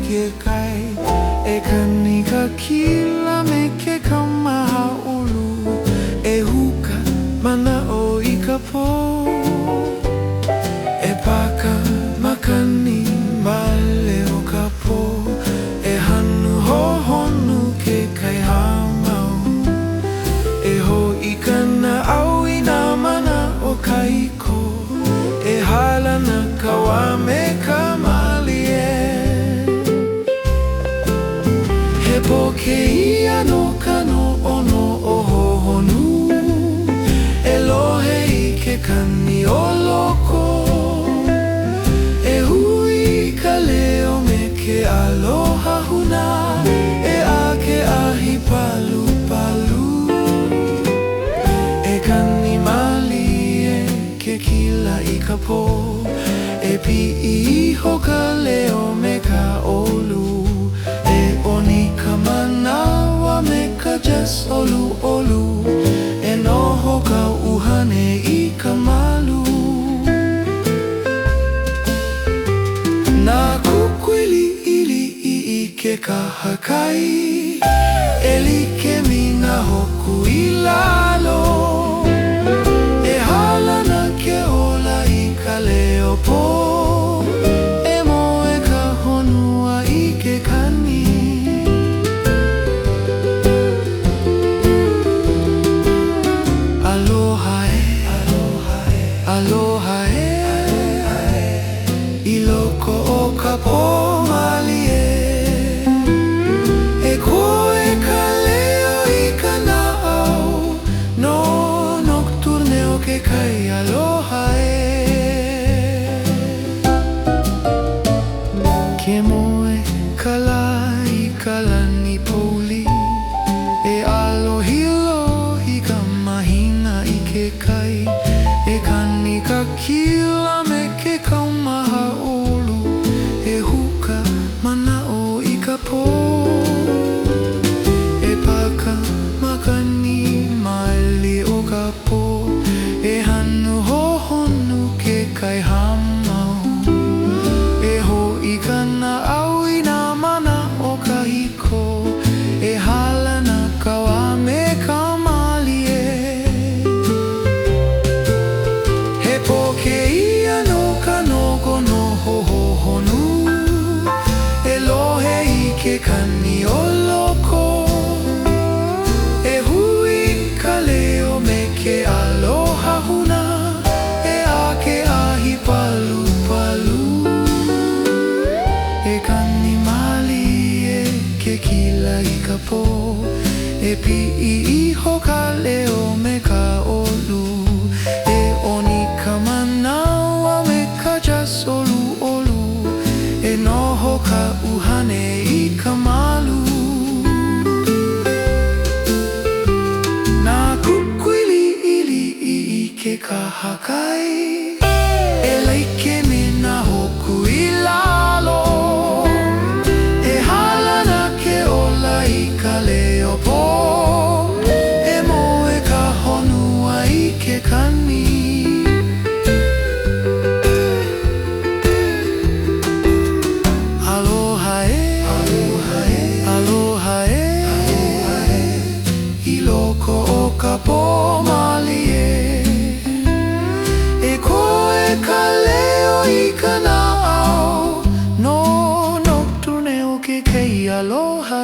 ke kai e kani ka kila me ke kamahaulu e huka mana o I ka po e paka makani male o ka po e hanu hohonu ke kai hamau e ho I kana au I na mana o kaiko e hala na kawa me ka po ke ia no kano ono o hohonu Elohe I ke kani o loko e hui ka leo me ke aloha huna e a ke ahi palu palu e kani mali e ke kila I ka po e pi I hoka leo me ka olu Manawa me ka jas olu olu e noho ka uhane I ka malu Na kukwili ili I ke kahakai Eli ke mina hoku I lalo E hala na ke ola I ka leo po E moe ka honua I ke kani Aloha I loko o ka po mali e koe ka leo I ka nao no nocturne o ke kai aloha Ke moe ka la I ka lani poli e alohi ka mahina I ke kai E kani ka kila me ke kaumahaulu E huka mana o I ka po E paka makani mali o ka po E hanu hohonu ke kai hamau E ho I kana au I na mana o ka hiko E hala na kawa me ka Ke kani o loko E hui ka leo me ke aloha huna E a ke ahi palu palu E kani mali e ke kila I ka po E pi I hoka leo me ka olu E oni ka manawa me ka jas olu olu E noho ka uhane I ka malu Na kukwili ili I ke kahakai E laike me na hoku I lalo E hala na ke ola I ka leo po E moe ka honua I ke kani Ka po mali e koe ka leo I ka nao no nocturne o ke kei aloha